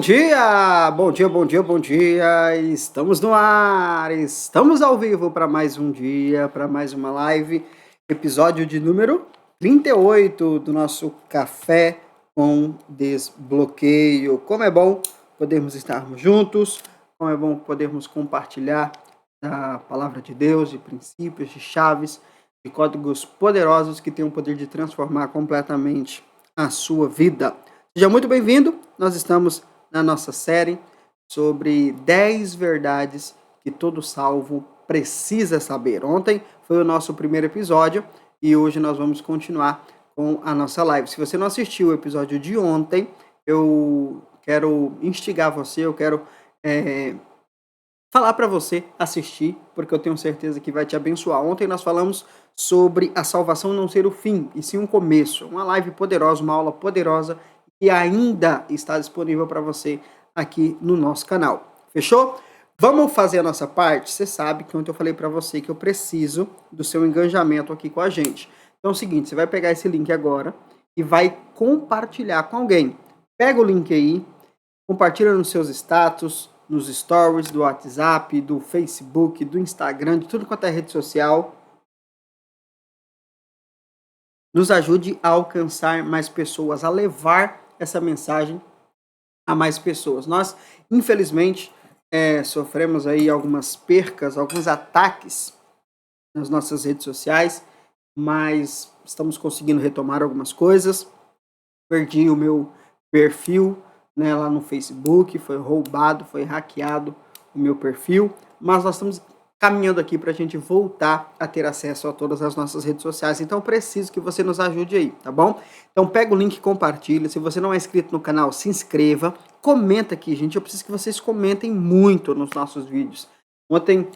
dia! Bom dia, bom dia, bom dia! Estamos no ar, estamos ao vivo para mais um dia, para mais uma live, episódio de número 38 do nosso Café com Desbloqueio. Como é bom podermos estarmos juntos, como é bom podermos compartilhar a palavra de Deus, de princípios, de chaves, de códigos poderosos que têm o poder de transformar completamente a sua vida. Seja muito bem-vindo, nós estamos na nossa série sobre 10 verdades que todo salvo precisa saber. Ontem foi o nosso primeiro episódio e hoje nós vamos continuar com a nossa live. Se você não assistiu o episódio de ontem, eu quero instigar você, eu quero falar para você assistir, porque eu tenho certeza que vai te abençoar. Ontem nós falamos sobre a salvação não ser o fim, e sim um começo. Uma live poderosa, uma aula poderosa que ainda está disponível para você aqui no nosso canal. Fechou? Vamos fazer a nossa parte? Você sabe que ontem eu falei para você que eu preciso do seu engajamento aqui com a gente. Então é o seguinte, você vai pegar esse link agora e vai compartilhar com alguém. Pega o link aí, compartilha nos seus status, nos stories do WhatsApp, do Facebook, do Instagram, de tudo quanto é rede social. Nos ajude a alcançar mais pessoas, a levar essa mensagem a mais pessoas. Nós, infelizmente, sofremos aí algumas percas, alguns ataques nas nossas redes sociais, mas estamos conseguindo retomar algumas coisas. Perdi o meu perfil, né, lá no Facebook, foi roubado, foi hackeado o meu perfil, mas nós estamos caminhando aqui para a gente voltar a ter acesso a todas as nossas redes sociais. Então eu preciso que você nos ajude aí, tá bom? Então pega o link e compartilha. Se você não é inscrito no canal, se inscreva. Comenta aqui, gente. Eu preciso que vocês comentem muito nos nossos vídeos. Ontem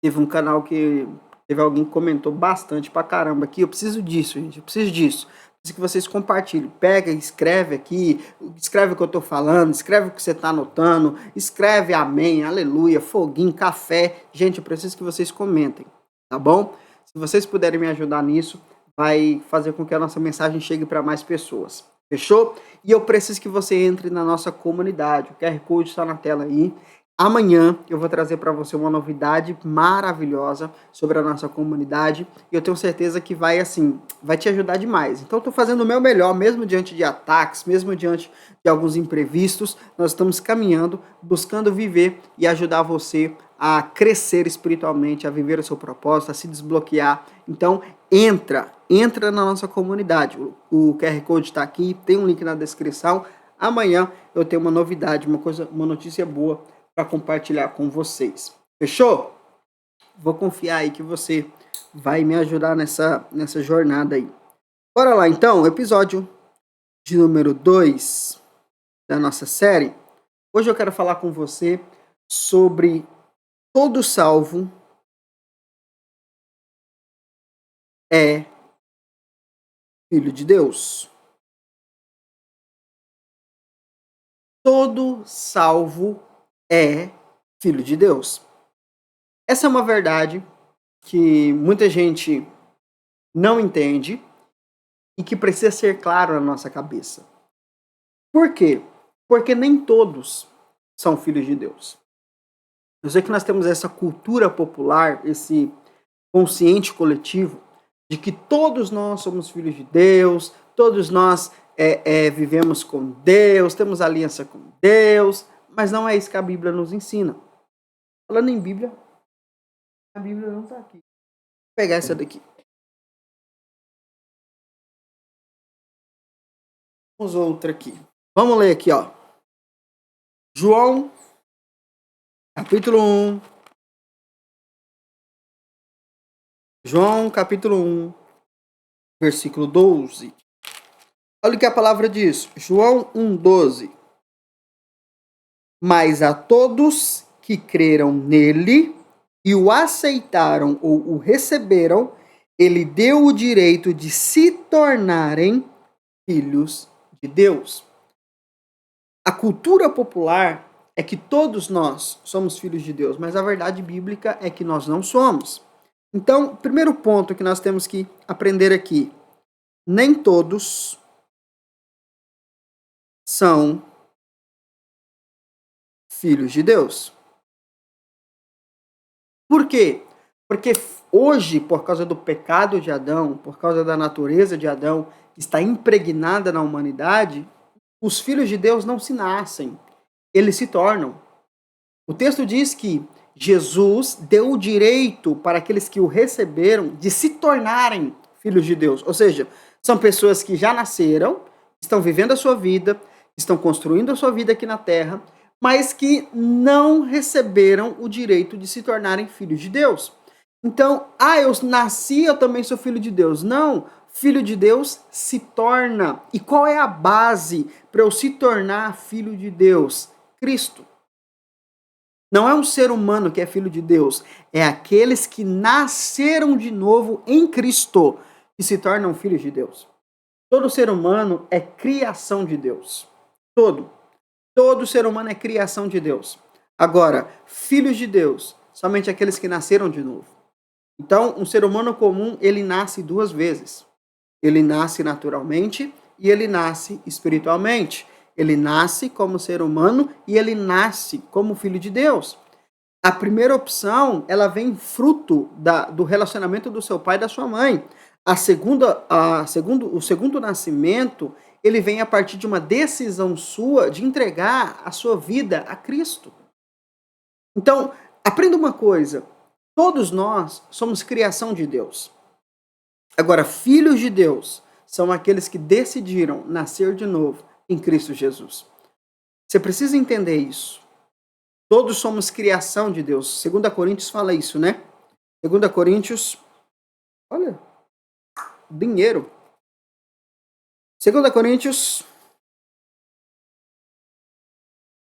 teve um canal que teve alguém que comentou bastante pra caramba aqui. Eu preciso disso, gente. Eu preciso disso. Preciso que vocês compartilhem. Pega, escreve aqui, escreve o que eu tô falando, escreve o que você tá anotando, escreve amém, aleluia, foguinho, café. Gente, eu preciso que vocês comentem, tá bom? Se vocês puderem me ajudar nisso, vai fazer com que a nossa mensagem chegue para mais pessoas. Fechou? E eu preciso que você entre na nossa comunidade. O QR Code está na tela aí. Amanhã eu vou trazer para você uma novidade maravilhosa sobre a nossa comunidade e eu tenho certeza que vai te ajudar demais. Então estou fazendo o meu melhor, mesmo diante de ataques, mesmo diante de alguns imprevistos, nós estamos caminhando, buscando viver e ajudar você a crescer espiritualmente, a viver o seu propósito, a se desbloquear. Então entra na nossa comunidade. O QR Code está aqui, tem um link na descrição. Amanhã eu tenho uma novidade, uma notícia boa para compartilhar com vocês. Fechou? Vou confiar aí que você vai me ajudar nessa jornada aí. Bora lá então, episódio de número 2 da nossa série. Hoje eu quero falar com você sobre todo salvo é filho de Deus. Todo salvo é filho de Deus. Essa é uma verdade que muita gente não entende e que precisa ser claro na nossa cabeça. Por quê? Porque nem todos são filhos de Deus. Eu sei que nós temos essa cultura popular, esse consciente coletivo, de que todos nós somos filhos de Deus, todos nós vivemos com Deus, temos aliança com Deus, mas não é isso que a Bíblia nos ensina. Falando em Bíblia, a Bíblia não está aqui. Vou pegar essa daqui. Vamos outra aqui. Vamos ler aqui, ó. João, capítulo 1. João, capítulo 1, versículo 12. Olha o que a palavra diz. João 1:12. Mas a todos que creram nele e o aceitaram ou o receberam, ele deu o direito de se tornarem filhos de Deus. A cultura popular é que todos nós somos filhos de Deus, mas a verdade bíblica é que nós não somos. Então, o primeiro ponto que nós temos que aprender aqui: nem todos são filhos de Deus. Por quê? Porque hoje, por causa do pecado de Adão, por causa da natureza de Adão, que está impregnada na humanidade, os filhos de Deus não se nascem, eles se tornam. O texto diz que Jesus deu o direito para aqueles que o receberam de se tornarem filhos de Deus. Ou seja, são pessoas que já nasceram, estão vivendo a sua vida, estão construindo a sua vida aqui na terra, mas que não receberam o direito de se tornarem filhos de Deus. Então, eu nasci, eu também sou filho de Deus. Não, filho de Deus se torna. E qual é a base para eu se tornar filho de Deus? Cristo. Não é um ser humano que é filho de Deus, é aqueles que nasceram de novo em Cristo que se tornam filhos de Deus. Todo ser humano é criação de Deus. Todo ser humano é criação de Deus. Agora, filhos de Deus, somente aqueles que nasceram de novo. Então, um ser humano comum, ele nasce duas vezes. Ele nasce naturalmente e ele nasce espiritualmente. Ele nasce como ser humano e ele nasce como filho de Deus. A primeira opção, ela vem fruto do relacionamento do seu pai e da sua mãe. O segundo nascimento, ele vem a partir de uma decisão sua de entregar a sua vida a Cristo. Então, aprenda uma coisa. Todos nós somos criação de Deus. Agora, filhos de Deus são aqueles que decidiram nascer de novo em Cristo Jesus. Você precisa entender isso. Todos somos criação de Deus. 2 Coríntios fala isso, né? 2 Coríntios, olha, dinheiro. 2 Coríntios,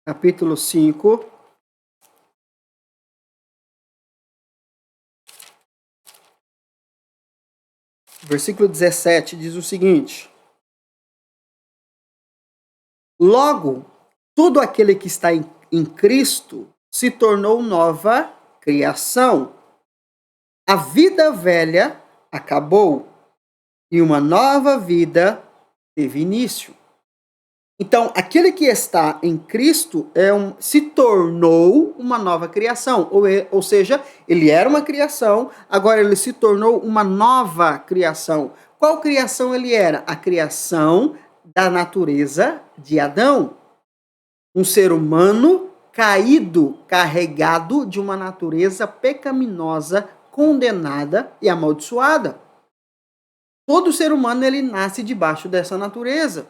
capítulo 5. Versículo 17 diz o seguinte: logo, todo aquele que está em Cristo se tornou nova criação. A vida velha acabou e uma nova vida teve início. Então, aquele que está em Cristo se tornou uma nova criação. Ou seja, ele era uma criação, agora ele se tornou uma nova criação. Qual criação ele era? A criação da natureza de Adão. Um ser humano caído, carregado de uma natureza pecaminosa, condenada e amaldiçoada. Todo ser humano ele nasce debaixo dessa natureza.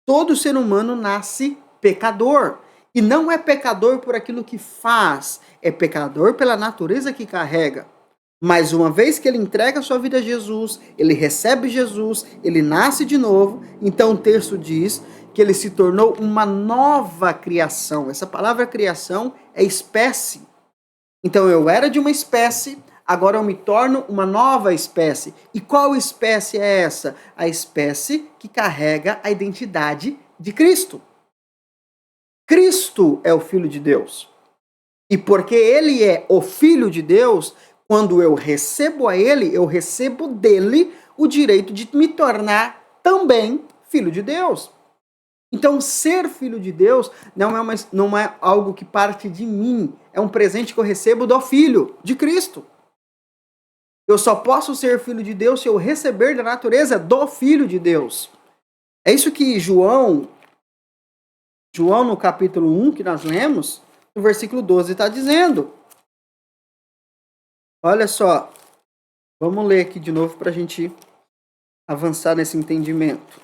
Todo ser humano nasce pecador. E não é pecador por aquilo que faz, é pecador pela natureza que carrega. Mas uma vez que ele entrega a sua vida a Jesus, ele recebe Jesus, ele nasce de novo, então o texto diz que ele se tornou uma nova criação. Essa palavra criação é espécie. Então eu era de uma espécie, agora eu me torno uma nova espécie. E qual espécie é essa? A espécie que carrega a identidade de Cristo. Cristo é o Filho de Deus. E porque ele é o Filho de Deus, quando eu recebo a ele, eu recebo dele o direito de me tornar também filho de Deus. Então, ser filho de Deus não é algo que parte de mim, é um presente que eu recebo do Filho, de Cristo. Eu só posso ser filho de Deus se eu receber da natureza do Filho de Deus. É isso que João no capítulo 1, que nós lemos, no versículo 12, está dizendo. Olha só, vamos ler aqui de novo para a gente avançar nesse entendimento.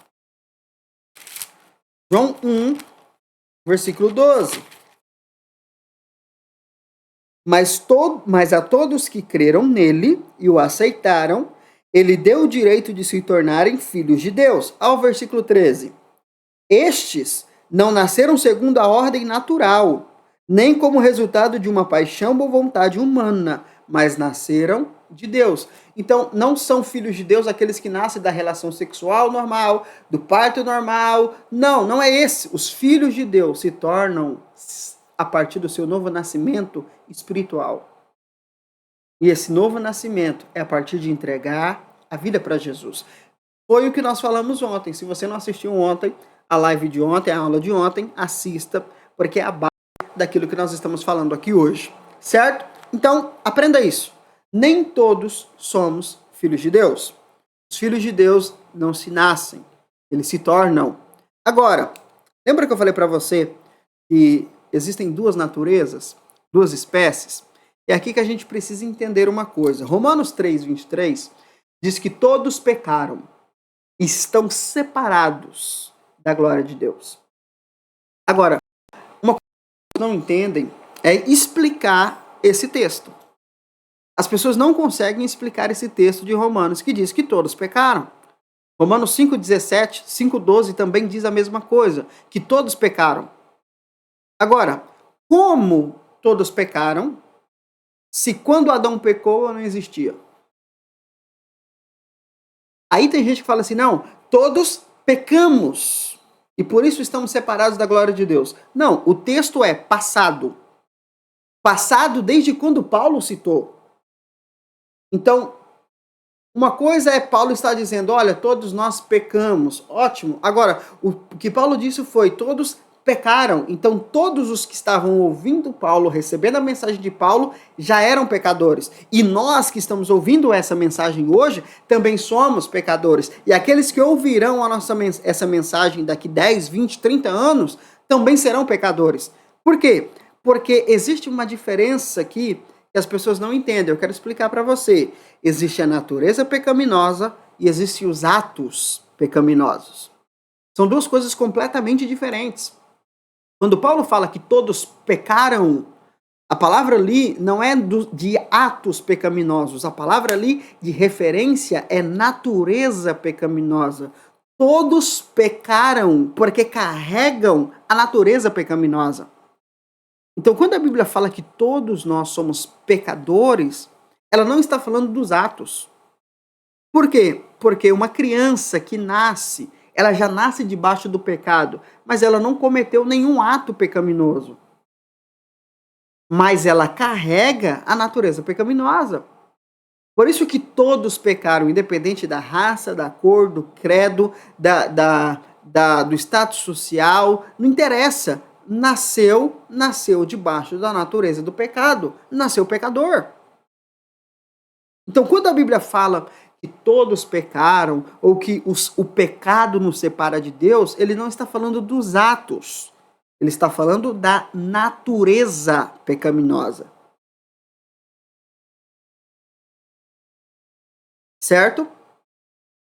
João 1, versículo 12. Mas a todos que creram nele e o aceitaram, ele deu o direito de se tornarem filhos de Deus. Ao versículo 13. Estes não nasceram segundo a ordem natural, nem como resultado de uma paixão ou vontade humana, mas nasceram de Deus. Então, não são filhos de Deus aqueles que nascem da relação sexual normal, do parto normal. Não é esse. Os filhos de Deus se tornam a partir do seu novo nascimento espiritual. E esse novo nascimento é a partir de entregar a vida para Jesus. Foi o que nós falamos ontem. Se você não assistiu ontem, a live de ontem, a aula de ontem, assista, porque é a base daquilo que nós estamos falando aqui hoje, certo? Então, aprenda isso. Nem todos somos filhos de Deus. Os filhos de Deus não se nascem, eles se tornam. Agora, lembra que eu falei para você que existem duas naturezas, duas espécies? É aqui que a gente precisa entender uma coisa. Romanos 3:23 diz que todos pecaram e estão separados da glória de Deus. Agora, uma coisa que não entendem é explicar esse texto. As pessoas não conseguem explicar esse texto de Romanos que diz que todos pecaram. Romanos 5:17, 5:12 também diz a mesma coisa, que todos pecaram. Agora, como todos pecaram, se quando Adão pecou, não existia? Aí tem gente que fala assim, não, todos pecamos e por isso estamos separados da glória de Deus. Não, o texto é passado. Passado desde quando Paulo citou. Então, uma coisa é Paulo estar dizendo, olha, todos nós pecamos, ótimo. Agora, o que Paulo disse foi, todos pecaram. Então, todos os que estavam ouvindo Paulo, recebendo a mensagem de Paulo, já eram pecadores. E nós que estamos ouvindo essa mensagem hoje, também somos pecadores. E aqueles que ouvirão essa mensagem daqui 10, 20, 30 anos, também serão pecadores. Por quê? Porque existe uma diferença aqui que as pessoas não entendem. Eu quero explicar para você. Existe a natureza pecaminosa e existem os atos pecaminosos. São duas coisas completamente diferentes. Quando Paulo fala que todos pecaram, a palavra ali não é de atos pecaminosos. A palavra ali de referência é natureza pecaminosa. Todos pecaram porque carregam a natureza pecaminosa. Então, quando a Bíblia fala que todos nós somos pecadores, ela não está falando dos atos. Por quê? Porque uma criança que nasce, ela já nasce debaixo do pecado, mas ela não cometeu nenhum ato pecaminoso. Mas ela carrega a natureza pecaminosa. Por isso que todos pecaram, independente da raça, da cor, do credo, do status social, não interessa. Nasceu debaixo da natureza do pecado, nasceu pecador. Então, quando a Bíblia fala que todos pecaram, ou que o pecado nos separa de Deus, ele não está falando dos atos, ele está falando da natureza pecaminosa. Certo?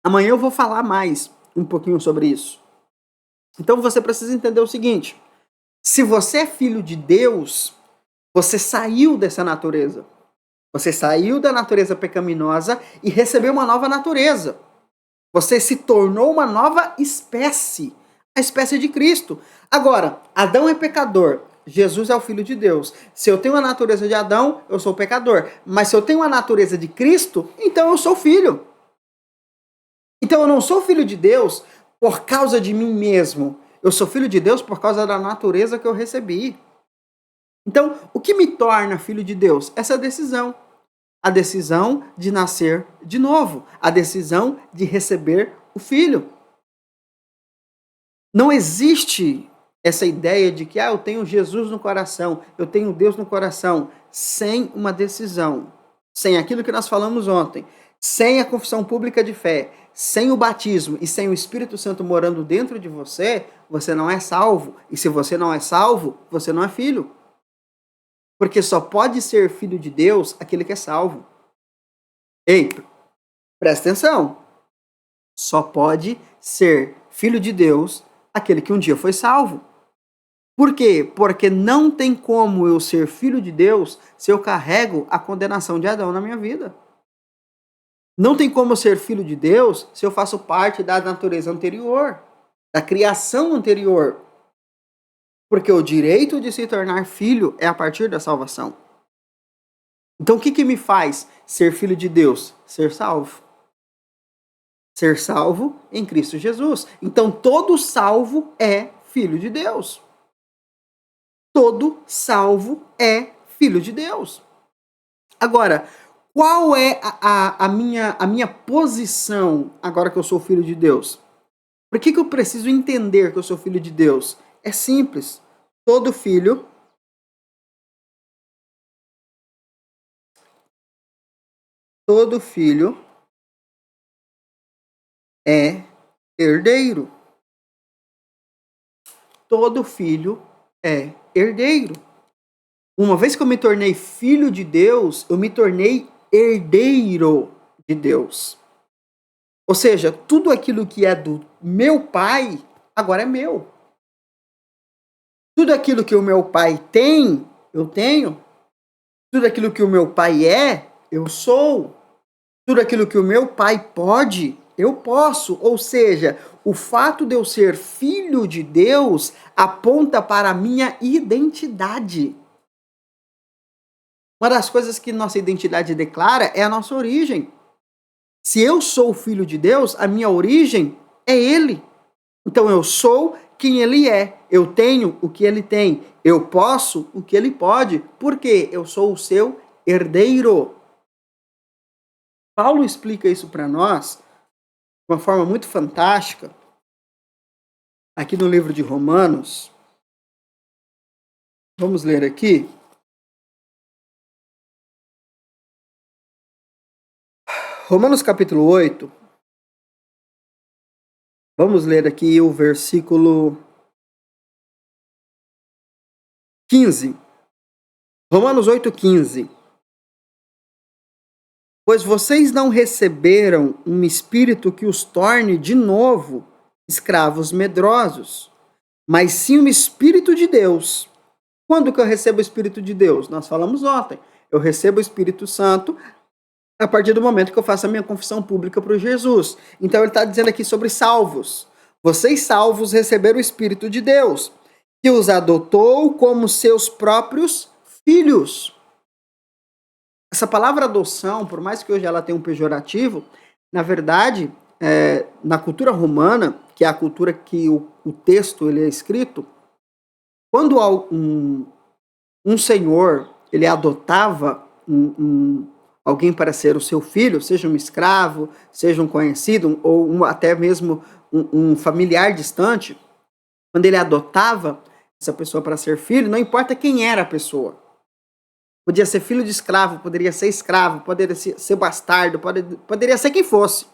Amanhã eu vou falar mais um pouquinho sobre isso. Então você precisa entender o seguinte: se você é filho de Deus, você saiu dessa natureza. Você saiu da natureza pecaminosa e recebeu uma nova natureza. Você se tornou uma nova espécie, a espécie de Cristo. Agora, Adão é pecador, Jesus é o Filho de Deus. Se eu tenho a natureza de Adão, eu sou pecador. Mas se eu tenho a natureza de Cristo, então eu sou filho. Então eu não sou filho de Deus por causa de mim mesmo. Eu sou filho de Deus por causa da natureza que eu recebi. Então, o que me torna filho de Deus? Essa decisão. A decisão de nascer de novo. A decisão de receber o filho. Não existe essa ideia de que eu tenho Jesus no coração, eu tenho Deus no coração, sem uma decisão. Sem aquilo que nós falamos ontem. Sem a confissão pública de fé, sem o batismo e sem o Espírito Santo morando dentro de você, você não é salvo. E se você não é salvo, você não é filho. Porque só pode ser filho de Deus aquele que é salvo. Ei, presta atenção. Só pode ser filho de Deus aquele que um dia foi salvo. Por quê? Porque não tem como eu ser filho de Deus se eu carrego a condenação de Adão na minha vida. Não tem como ser filho de Deus se eu faço parte da natureza anterior, da criação anterior. Porque o direito de se tornar filho é a partir da salvação. Então o que me faz ser filho de Deus? Ser salvo. Ser salvo em Cristo Jesus. Então todo salvo é filho de Deus. Todo salvo é filho de Deus. Agora, qual é a minha posição agora que eu sou filho de Deus? Por que eu preciso entender que eu sou filho de Deus? É simples. Todo filho todo filho é herdeiro. Todo filho é herdeiro. Uma vez que eu me tornei filho de Deus, eu me tornei herdeiro de Deus. Ou seja, tudo aquilo que é do meu pai, agora é meu. Tudo aquilo que o meu pai tem, eu tenho. Tudo aquilo que o meu pai é, eu sou. Tudo aquilo que o meu pai pode, eu posso. Ou seja, o fato de eu ser filho de Deus aponta para a minha identidade. Uma das coisas que nossa identidade declara é a nossa origem. Se eu sou filho de Deus, a minha origem é Ele. Então eu sou quem Ele é. Eu tenho o que Ele tem. Eu posso o que Ele pode. Porque eu sou o seu herdeiro. Paulo explica isso para nós de uma forma muito fantástica. Aqui no livro de Romanos. Vamos ler aqui. Romanos capítulo 8. Vamos ler aqui o versículo 15. Romanos 8,15. Pois vocês não receberam um espírito que os torne de novo escravos medrosos, mas sim um espírito de Deus. Quando que eu recebo o Espírito de Deus? Nós falamos ontem. Eu recebo o Espírito Santo a partir do momento que eu faço a minha confissão pública para Jesus. Então ele está dizendo aqui sobre salvos. Vocês salvos receberam o Espírito de Deus, que os adotou como seus próprios filhos. Essa palavra adoção, por mais que hoje ela tenha um pejorativo, na verdade, na cultura romana, que é a cultura que o texto ele é escrito, quando um senhor ele adotava alguém para ser o seu filho, seja um escravo, seja um conhecido, ou até mesmo um familiar distante, quando ele adotava essa pessoa para ser filho, não importa quem era a pessoa. Podia ser filho de escravo, poderia ser escravo, poderia ser bastardo, poderia ser quem fosse.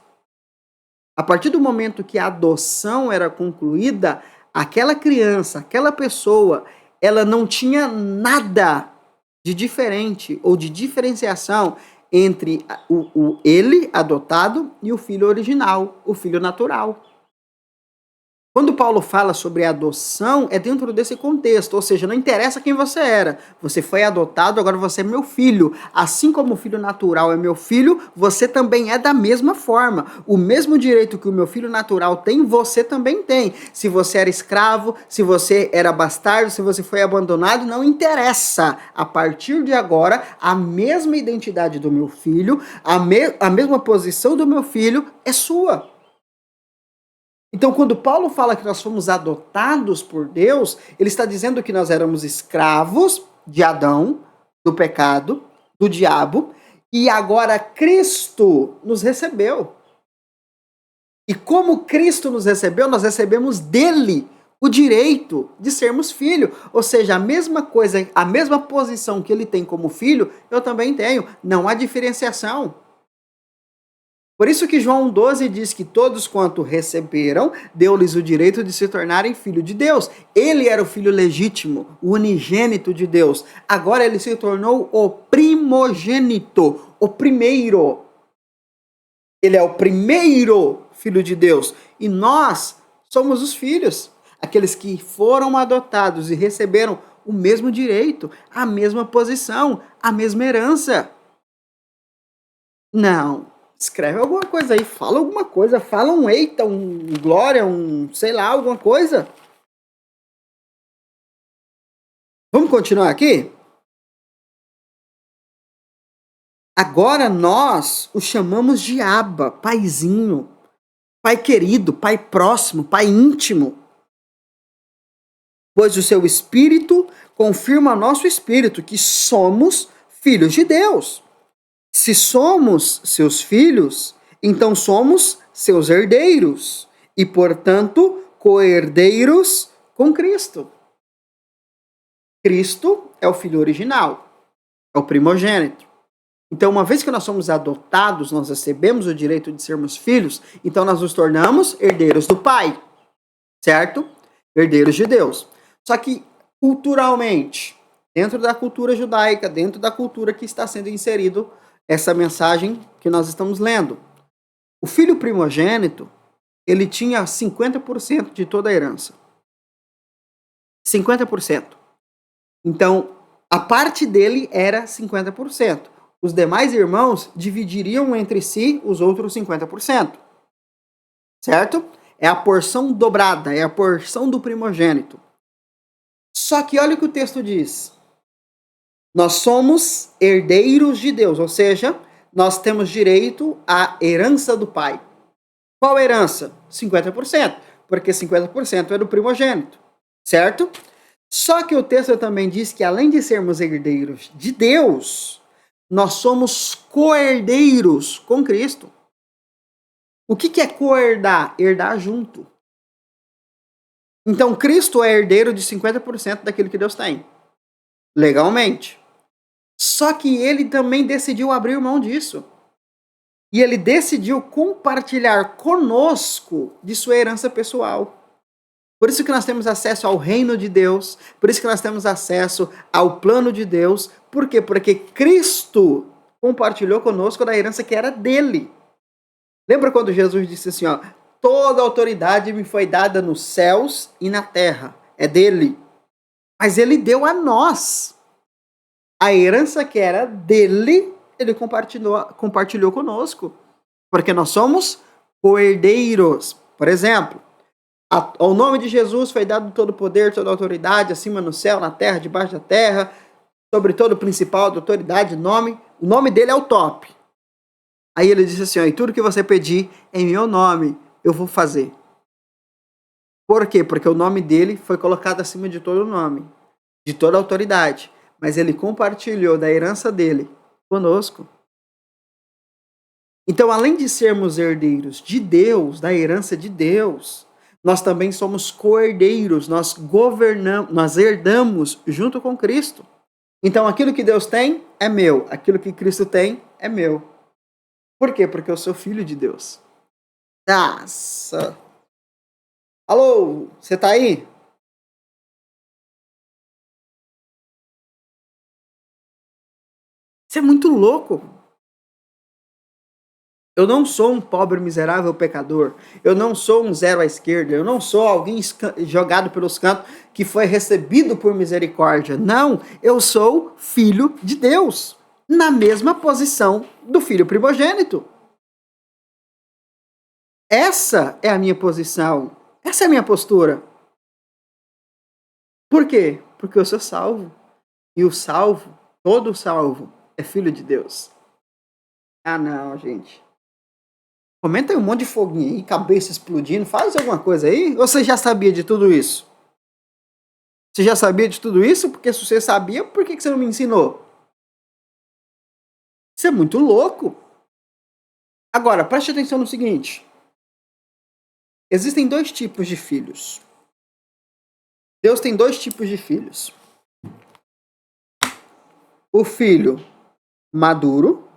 A partir do momento que a adoção era concluída, aquela criança, aquela pessoa, ela não tinha nada de diferente ou de diferenciação entre ele adotado e o filho original, o filho natural. Quando Paulo fala sobre adoção, é dentro desse contexto, ou seja, não interessa quem você era, você foi adotado, agora você é meu filho. Assim como o filho natural é meu filho, você também é da mesma forma. O mesmo direito que o meu filho natural tem, você também tem. Se você era escravo, se você era bastardo, se você foi abandonado, não interessa. A partir de agora, a mesma identidade do meu filho, a mesma posição do meu filho é sua. Então, quando Paulo fala que nós fomos adotados por Deus, ele está dizendo que nós éramos escravos de Adão, do pecado, do diabo, e agora Cristo nos recebeu. E como Cristo nos recebeu, nós recebemos dele o direito de sermos filho. Ou seja, a mesma coisa, a mesma posição que ele tem como filho, eu também tenho. Não há diferenciação. Por isso que João 12 diz que todos quanto receberam, deu-lhes o direito de se tornarem filho de Deus. Ele era o filho legítimo, o unigênito de Deus. Agora ele se tornou o primogênito, o primeiro. Ele é o primeiro filho de Deus. E nós somos os filhos, aqueles que foram adotados e receberam o mesmo direito, a mesma posição, a mesma herança. Não. Escreve alguma coisa aí, fala alguma coisa, fala um eita, um glória, um sei lá, alguma coisa. Vamos continuar aqui? Agora nós o chamamos de Abba, paizinho, pai querido, pai próximo, pai íntimo. Pois o seu espírito confirma nosso espírito que somos filhos de Deus. Se somos seus filhos, então somos seus herdeiros e, portanto, co-herdeiros com Cristo. Cristo é o filho original, é o primogênito. Então, uma vez que nós somos adotados, nós recebemos o direito de sermos filhos, então nós nos tornamos herdeiros do Pai, certo? Herdeiros de Deus. Só que, culturalmente, dentro da cultura judaica, dentro da cultura que está sendo inserido essa mensagem que nós estamos lendo, o filho primogênito, ele tinha 50% de toda a herança. 50%. Então, a parte dele era 50%. Os demais irmãos dividiriam entre si os outros 50%. Certo? É a porção dobrada, é a porção do primogênito. Só que olha o que o texto diz. Nós somos herdeiros de Deus, ou seja, nós temos direito à herança do Pai. Qual herança? 50%, porque 50% é do primogênito, certo? Só que o texto também diz que além de sermos herdeiros de Deus, nós somos co-herdeiros com Cristo. O que é co-herdar? Herdar junto. Então, Cristo é herdeiro de 50% daquilo que Deus tem. Legalmente. Só que ele também decidiu abrir mão disso. E ele decidiu compartilhar conosco de sua herança pessoal. Por isso que nós temos acesso ao reino de Deus. Por isso que nós temos acesso ao plano de Deus. Por quê? Porque Cristo compartilhou conosco da herança que era dele. Lembra quando Jesus disse assim, ó, toda autoridade me foi dada nos céus e na terra. É dele. Mas ele deu a nós. A herança que era dele, ele compartilhou conosco. Porque nós somos co-herdeiros. Por exemplo, ao nome de Jesus foi dado todo o poder, toda a autoridade, acima no céu, na terra, debaixo da terra, sobre todo o principal, da autoridade, nome. O nome dele é o top. Aí ele disse assim, ó, e tudo que você pedir em meu nome, eu vou fazer. Por quê? Porque o nome dele foi colocado acima de todo nome, de toda autoridade. Mas ele compartilhou da herança dele conosco. Então, além de sermos herdeiros de Deus, da herança de Deus, nós também somos co-herdeiros, nós governamos, nós herdamos junto com Cristo. Então, aquilo que Deus tem é meu, aquilo que Cristo tem é meu. Por quê? Porque eu sou filho de Deus. Nossa! Alô, você tá aí? Isso é muito louco. Eu não sou um pobre miserável pecador. Eu não sou um zero à esquerda. Eu não sou alguém jogado pelos cantos que foi recebido por misericórdia. Não, eu sou filho de Deus. Na mesma posição do filho primogênito. Essa é a minha posição. Essa é a minha postura. Por quê? Porque eu sou salvo. E o salvo, todo salvo, é filho de Deus. Ah, não, gente. Comenta aí um monte de foguinho aí, cabeça explodindo. Faz alguma coisa aí? Ou você já sabia de tudo isso? Você já sabia de tudo isso? Porque se você sabia, por que você não me ensinou? Isso é muito louco. Agora, preste atenção no seguinte. Existem dois tipos de filhos. Deus tem dois tipos de filhos. O filho maduro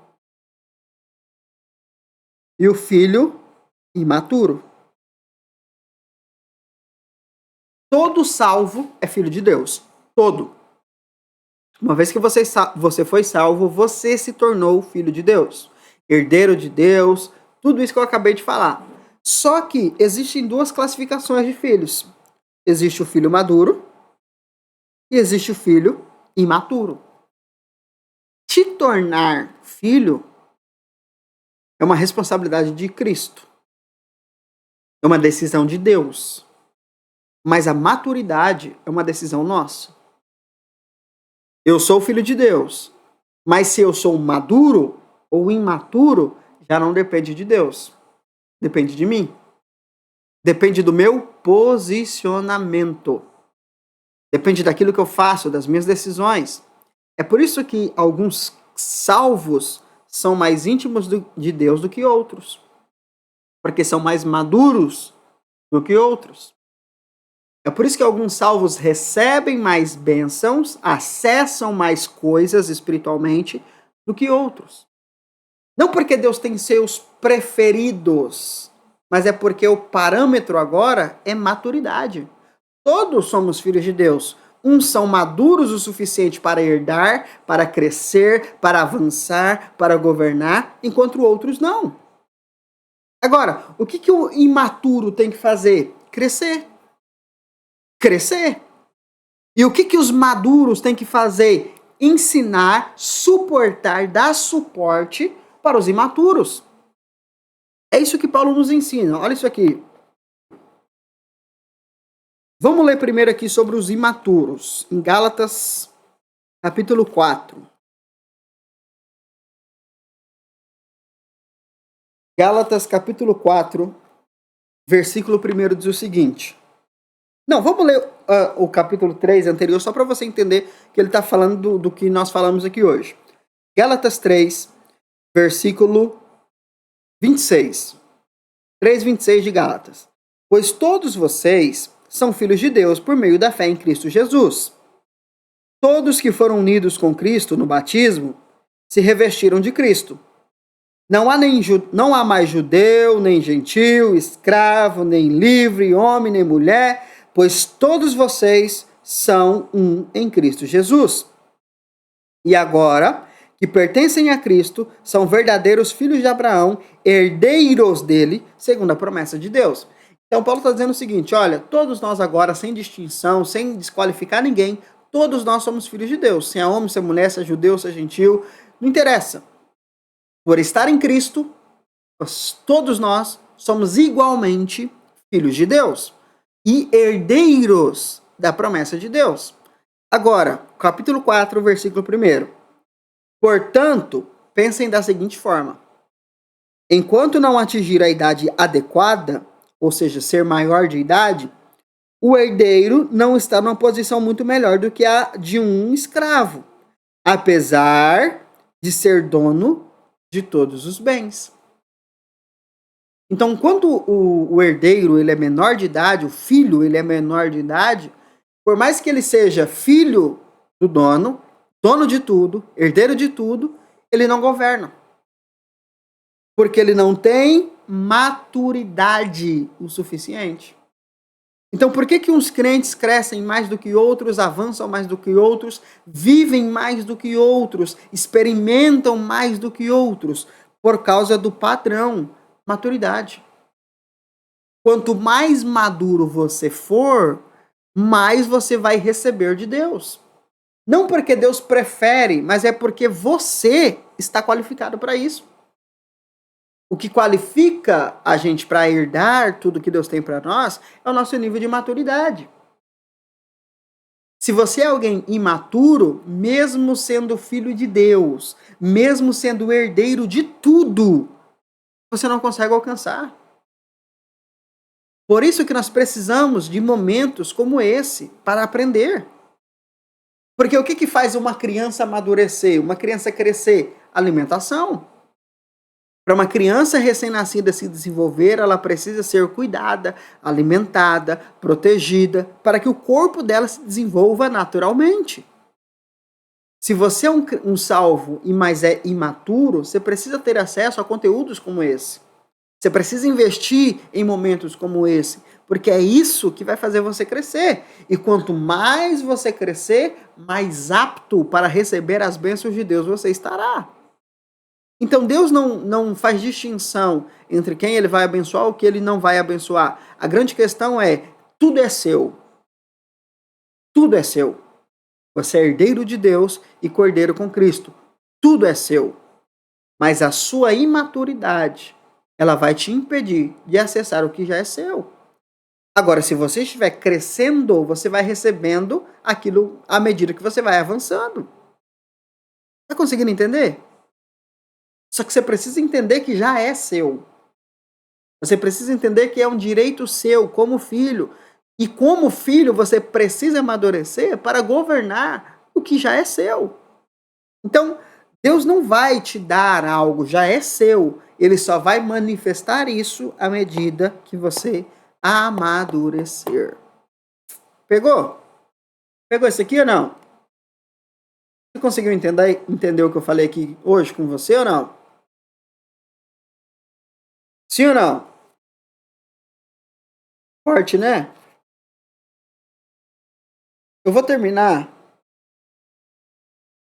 e o filho imaturo. Todo salvo é filho de Deus. Todo. Uma vez que você foi salvo, você se tornou filho de Deus. Herdeiro de Deus. Tudo isso que eu acabei de falar. Só que existem duas classificações de filhos. Existe o filho maduro e existe o filho imaturo. Te tornar filho é uma responsabilidade de Cristo. É uma decisão de Deus. Mas a maturidade é uma decisão nossa. Eu sou filho de Deus. Mas se eu sou maduro ou imaturo, já não depende de Deus. Depende de mim. Depende do meu posicionamento. Depende daquilo que eu faço, das minhas decisões. É por isso que alguns salvos são mais íntimos de Deus do que outros. Porque são mais maduros do que outros. É por isso que alguns salvos recebem mais bênçãos, acessam mais coisas espiritualmente do que outros. Não porque Deus tem seus preferidos, mas é porque o parâmetro agora é maturidade. Todos somos filhos de Deus. Uns são maduros o suficiente para herdar, para crescer, para avançar, para governar, enquanto outros não. Agora, o que o imaturo tem que fazer? Crescer. Crescer. E o que os maduros têm que fazer? Ensinar, suportar, dar suporte para os imaturos. É isso que Paulo nos ensina. Olha isso aqui. Vamos ler primeiro aqui sobre os imaturos, em Gálatas, capítulo 4. Gálatas, capítulo 4, versículo 1 diz o seguinte. Não, vamos ler o capítulo 3 anterior, só para você entender que ele está falando do que nós falamos aqui hoje. Gálatas 3, versículo 26. 3:26 de Gálatas. Pois todos vocês são filhos de Deus por meio da fé em Cristo Jesus. Todos que foram unidos com Cristo no batismo se revestiram de Cristo. Não há mais judeu, nem gentil, escravo, nem livre, homem, nem mulher, pois todos vocês são um em Cristo Jesus. E agora, que pertencem a Cristo, são verdadeiros filhos de Abraão, herdeiros dele, segundo a promessa de Deus. Então Paulo está dizendo o seguinte, olha, todos nós agora, sem distinção, sem desqualificar ninguém, todos nós somos filhos de Deus. Se é homem, se é mulher, se é judeu, se é gentil, não interessa. Por estar em Cristo, todos nós somos igualmente filhos de Deus e herdeiros da promessa de Deus. Agora, capítulo 4, versículo 1. Portanto, pensem da seguinte forma. Enquanto não atingir a idade adequada, ou seja, ser maior de idade, o herdeiro não está numa posição muito melhor do que a de um escravo, apesar de ser dono de todos os bens. Então, quando o herdeiro ele é menor de idade, o filho ele é menor de idade, por mais que ele seja filho do dono, dono de tudo, herdeiro de tudo, ele não governa. Porque ele não tem maturidade o suficiente. Então, por que uns crentes crescem mais do que outros, avançam mais do que outros, vivem mais do que outros, experimentam mais do que outros? Por causa do padrão, maturidade. Quanto mais maduro você for, mais você vai receber de Deus. Não porque Deus prefere, mas é porque você está qualificado para isso. O que qualifica a gente para herdar tudo que Deus tem para nós é o nosso nível de maturidade. Se você é alguém imaturo, mesmo sendo filho de Deus, mesmo sendo herdeiro de tudo, você não consegue alcançar. Por isso que nós precisamos de momentos como esse para aprender. Porque o que faz uma criança amadurecer, uma criança crescer? Alimentação. Para uma criança recém-nascida se desenvolver, ela precisa ser cuidada, alimentada, protegida, para que o corpo dela se desenvolva naturalmente. Se você é um salvo e mais é imaturo, você precisa ter acesso a conteúdos como esse. Você precisa investir em momentos como esse, porque é isso que vai fazer você crescer. E quanto mais você crescer, mais apto para receber as bênçãos de Deus você estará. Então Deus não faz distinção entre quem ele vai abençoar ou que ele não vai abençoar. A grande questão é, tudo é seu. Tudo é seu. Você é herdeiro de Deus e cordeiro com Cristo. Tudo é seu. Mas a sua imaturidade, ela vai te impedir de acessar o que já é seu. Agora, se você estiver crescendo, você vai recebendo aquilo à medida que você vai avançando. Está conseguindo entender? Só que você precisa entender que já é seu. Você precisa entender que é um direito seu como filho. E como filho, você precisa amadurecer para governar o que já é seu. Então, Deus não vai te dar algo, já é seu. Ele só vai manifestar isso à medida que você amadurecer. Pegou? Pegou isso aqui ou não? Você conseguiu entender o que eu falei aqui hoje com você ou não? Sim ou não? Forte, né? Eu vou terminar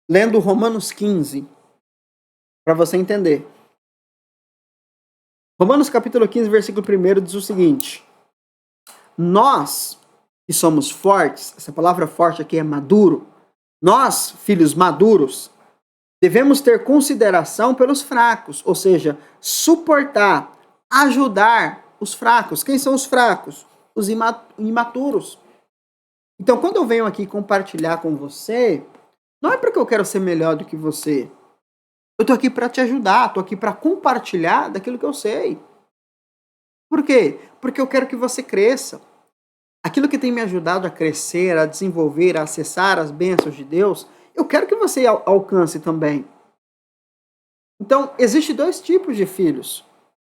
lendo Romanos 15, para você entender. Romanos capítulo 15, versículo 1 diz o seguinte: nós que somos fortes, essa palavra forte aqui é maduro, nós, filhos maduros, devemos ter consideração pelos fracos, ou seja, suportar, ajudar os fracos. Quem são os fracos? Os imaturos. Então, quando eu venho aqui compartilhar com você, não é porque eu quero ser melhor do que você. Eu tô aqui para te ajudar, tô aqui para compartilhar daquilo que eu sei. Por quê? Porque eu quero que você cresça. Aquilo que tem me ajudado a crescer, a desenvolver, a acessar as bênçãos de Deus, eu quero que você alcance também. Então, existem dois tipos de filhos.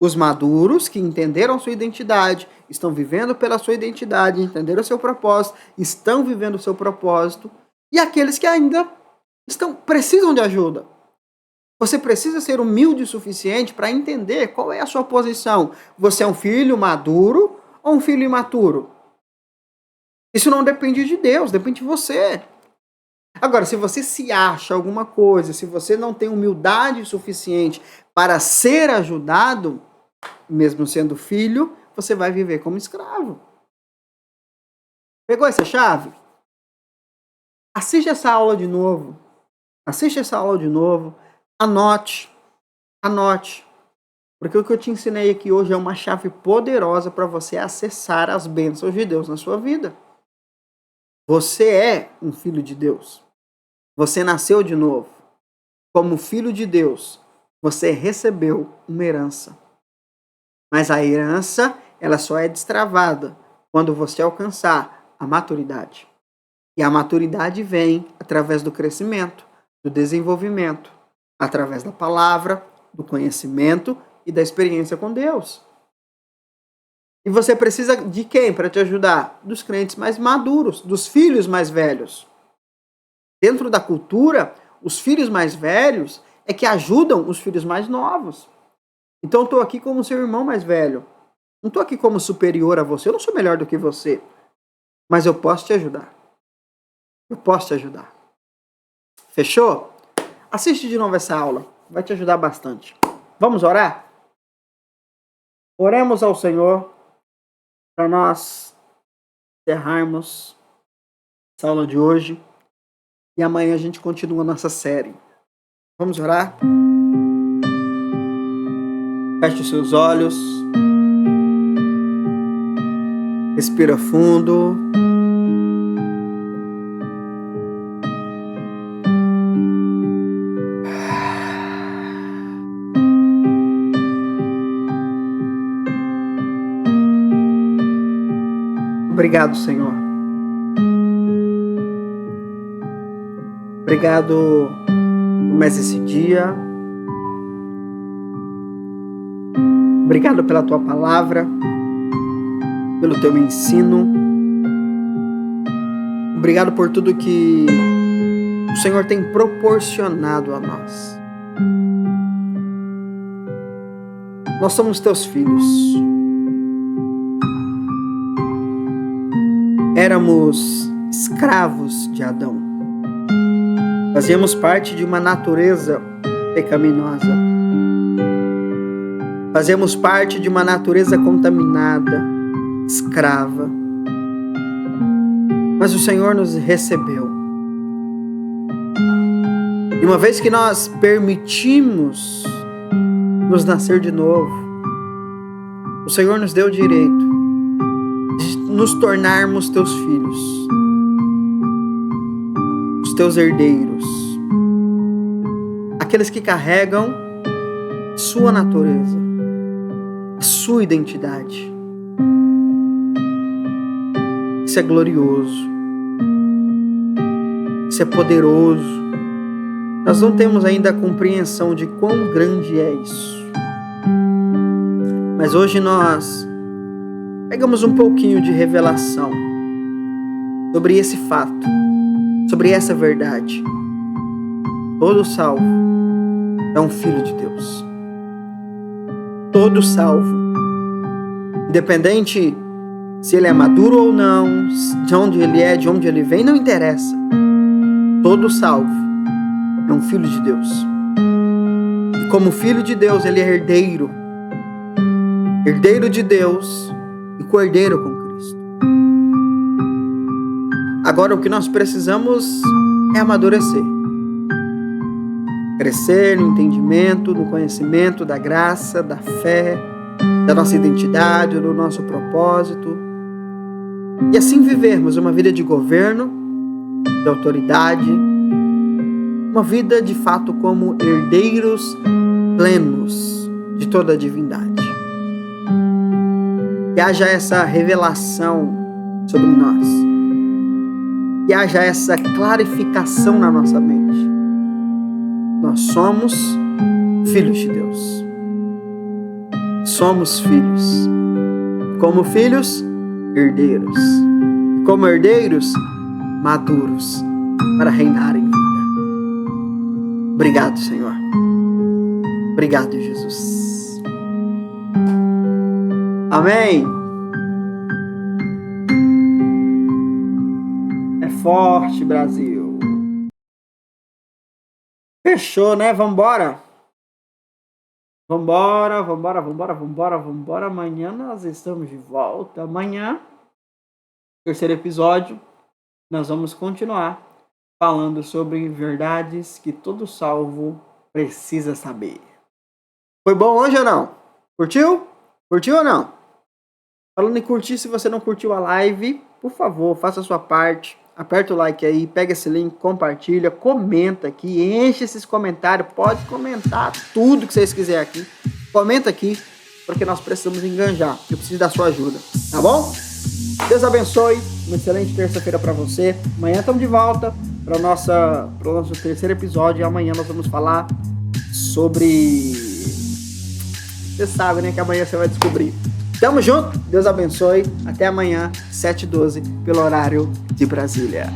Os maduros, que entenderam sua identidade, estão vivendo pela sua identidade, entenderam o seu propósito, estão vivendo o seu propósito. E aqueles que ainda precisam de ajuda. Você precisa ser humilde o suficiente para entender qual é a sua posição. Você é um filho maduro ou um filho imaturo? Isso não depende de Deus, depende de você. Agora, se você se acha alguma coisa, se você não tem humildade suficiente para ser ajudado, mesmo sendo filho, você vai viver como escravo. Pegou essa chave? Assiste essa aula de novo. Anote. Porque o que eu te ensinei aqui hoje é uma chave poderosa para você acessar as bênçãos de Deus na sua vida. Você é um filho de Deus. Você nasceu de novo. Como filho de Deus, você recebeu uma herança. Mas a herança, ela só é destravada quando você alcançar a maturidade. E a maturidade vem através do crescimento, do desenvolvimento, através da palavra, do conhecimento e da experiência com Deus. E você precisa de quem para te ajudar? Dos crentes mais maduros, dos filhos mais velhos. Dentro da cultura, os filhos mais velhos é que ajudam os filhos mais novos. Então eu estou aqui como seu irmão mais velho. Não estou aqui como superior a você, eu não sou melhor do que você. Mas eu posso te ajudar. Fechou? Assiste de novo essa aula, vai te ajudar bastante. Vamos orar? Oremos ao Senhor para nós encerrarmos essa aula de hoje e amanhã a gente continua a nossa série. Vamos orar? Feche os seus olhos. Respira fundo. Obrigado, Senhor. Obrigado por mais esse dia. Obrigado pela tua palavra, pelo teu ensino. Obrigado por tudo que o Senhor tem proporcionado a nós. Nós somos teus filhos. Éramos escravos de Adão. Fazíamos parte de uma natureza pecaminosa. Fazíamos parte de uma natureza contaminada, escrava. Mas o Senhor nos recebeu. E uma vez que nós permitimos nos nascer de novo, o Senhor nos deu o direito de nos tornarmos teus filhos, os teus herdeiros, aqueles que carregam sua natureza, a sua identidade. Isso é glorioso, isso é poderoso. Nós não temos ainda a compreensão de quão grande é isso. Mas hoje nós pegamos um pouquinho de revelação sobre esse fato, sobre essa verdade. Todo salvo é um filho de Deus. Todo salvo, independente se ele é maduro ou não, de onde ele é, de onde ele vem, não interessa. Todo salvo é um filho de Deus. E como filho de Deus, ele é herdeiro. Herdeiro de Deus e co-herdeiro com Cristo. Agora, o que nós precisamos é amadurecer. Crescer no entendimento, no conhecimento da graça, da fé, da nossa identidade, do nosso propósito. E assim vivermos uma vida de governo, de autoridade, uma vida de fato como herdeiros plenos de toda a divindade. Que haja essa revelação sobre nós. Que haja essa clarificação na nossa mente. Nós somos filhos de Deus. Somos filhos. Como filhos, herdeiros. Como herdeiros, maduros para reinar em vida. Obrigado, Senhor. Obrigado, Jesus. Amém. É forte, Brasil. Fechou, né? Vambora. Vambora. Amanhã nós estamos de volta. Amanhã, terceiro episódio, nós vamos continuar falando sobre verdades que todo salvo precisa saber. Foi bom hoje ou não? Curtiu? Curtiu ou não? Falando em curtir, se você não curtiu a live, por favor, faça a sua parte. Aperta o like aí, pega esse link, compartilha, comenta aqui, enche esses comentários, pode comentar tudo que vocês quiserem aqui. Comenta aqui, porque nós precisamos enganjar. Eu preciso da sua ajuda, tá bom? Deus abençoe, uma excelente terça-feira para você. Amanhã estamos de volta para o nosso terceiro episódio. E amanhã nós vamos falar sobre... Você sabe, né, que amanhã você vai descobrir. Tamo junto, Deus abençoe. Até amanhã, 7h12, pelo horário de Brasília.